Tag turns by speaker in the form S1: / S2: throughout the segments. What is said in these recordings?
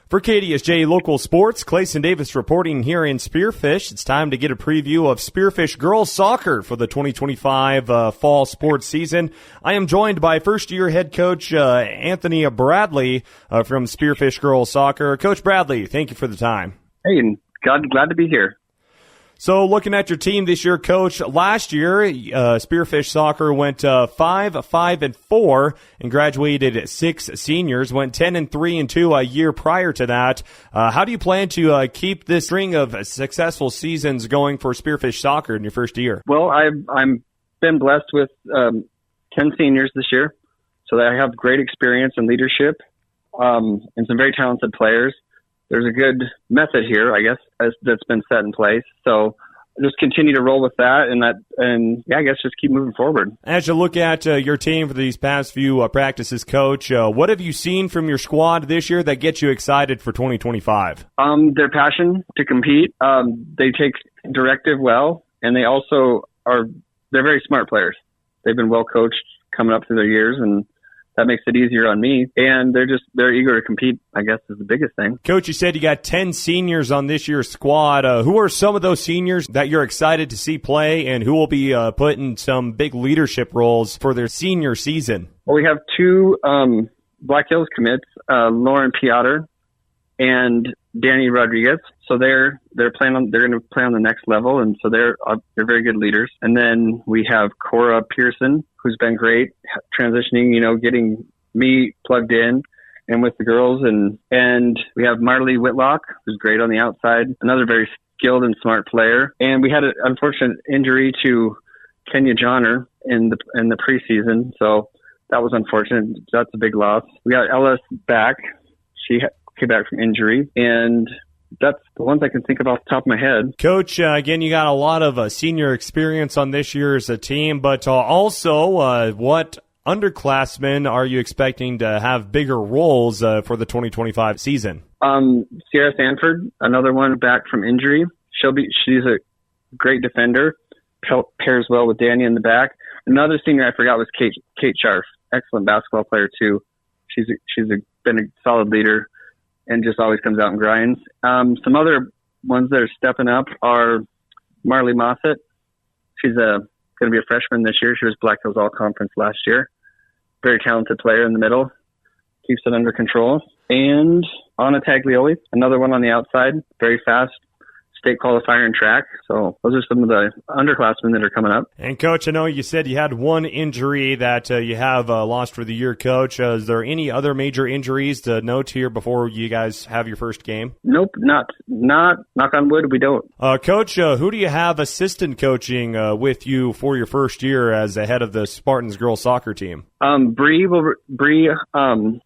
S1: For KDSJ Local Sports, Clayson Davis reporting here in Spearfish. It's time to get a preview of Spearfish girls soccer for the 2025 fall sports season. I am joined by first-year head coach Anthony Bradley from Spearfish girls soccer. Coach Bradley, thank you for the time.
S2: Hey, and glad to be here.
S1: So looking at your team this year, Coach, last year, Spearfish Soccer went 5-5-4 and graduated 6 seniors, went 10-3-2 a year prior to that. How do you plan to keep this string of successful seasons going for Spearfish Soccer in your first year?
S2: Well, I'm been blessed with 10 seniors this year, so I have great experience and leadership and some very talented players. There's a good method here, I guess, that's been set in place. So just continue to roll with that, and I guess just keep moving forward.
S1: As you look at your team for these past few practices, Coach, what have you seen from your squad this year that gets you excited for 2025?
S2: Their passion to compete. They take directive well, and they also they're very smart players. They've been well coached coming up through their years, and that makes it easier on me, and they're eager to compete, I guess, is the biggest thing.
S1: Coach, you said you got 10 seniors on this year's squad. Who are some of those seniors that you're excited to see play, and who will be put in some big leadership roles for their senior season?
S2: Well, we have 2 Black Hills commits, Lauren Piotr and Danny Rodriguez. So they're going to play on the next level, and so they're very good leaders. And then we have Cora Pearson, who's been great transitioning, getting me plugged in and with the girls, and we have Marley Whitlock, who's great on the outside, another very skilled and smart player. And we had an unfortunate injury to Kenya Johnner in the preseason, so that was unfortunate. That's a big loss. We got Ellis back. She came back from injury, and that's the ones I can think of off the top of my head.
S1: Coach, again, you got a lot of senior experience on this year's team, but also what underclassmen are you expecting to have bigger roles for the 2025 season?
S2: Sierra Sanford, another one back from injury. She's a great defender, pairs well with Danny in the back. Another senior I forgot was Kate Scharf, excellent basketball player too. She's been a solid leader and just always comes out and grinds. Some other ones that are stepping up are Marley Mossett. She's going to be a freshman this year. She was Black Hills All-Conference last year. Very talented player in the middle. Keeps it under control. And Anna Taglioli, another one on the outside. Very fast. State qualifier in track. So those are some of the underclassmen that are coming up.
S1: And, Coach, I know you said you had one injury that you have lost for the year, Coach. Is there any other major injuries to note here before you guys have your first game?
S2: Nope, not knock on wood, we don't.
S1: Coach, who do you have assistant coaching with you for your first year as the head of the Spartans girls soccer team?
S2: Bree,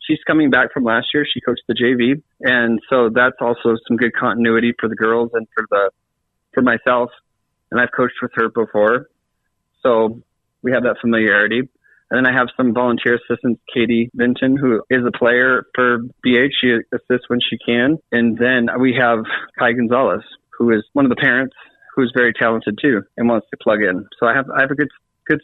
S2: she's coming back from last year. She coached the JV, and so that's also some good continuity for the girls and for myself. And I've coached with her before, so we have that familiarity. And then I have some volunteer assistants, Katie Vinton, who is a player for BH. She assists when she can. And then we have Kai Gonzalez, who is one of the parents, who's very talented too and wants to plug in. So I have a good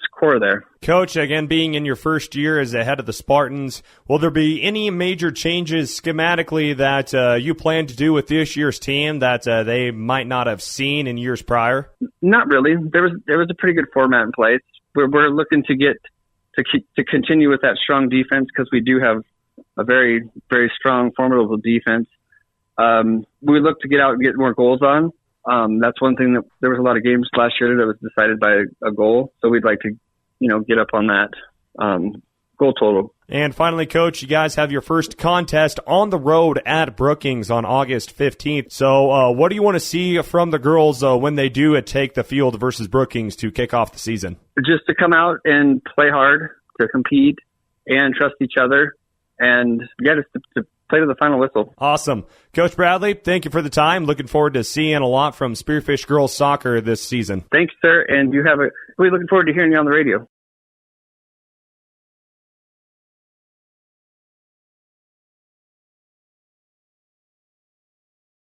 S2: score there.
S1: Coach, again, being in your first year as the head of the Spartans, will there be any major changes schematically that you plan to do with this year's team that they might not have seen in years prior? Not
S2: really. There was a pretty good format in place. We're looking to continue with that strong defense because we do have a very, very strong, formidable defense. We look to get out and get more goals on. That's one thing that there was a lot of games last year that was decided by a goal. So we'd like to, get up on that goal total.
S1: And finally, Coach, you guys have your first contest on the road at Brookings on August 15th. So what do you want to see from the girls when they do take the field versus Brookings to kick off the season?
S2: Just to come out and play hard, to compete and trust each other. And just to play to the final whistle.
S1: Awesome. Coach Bradley, thank you for the time. Looking forward to seeing a lot from Spearfish girls soccer this season.
S2: Thanks, sir. And we're looking forward to hearing you on the radio.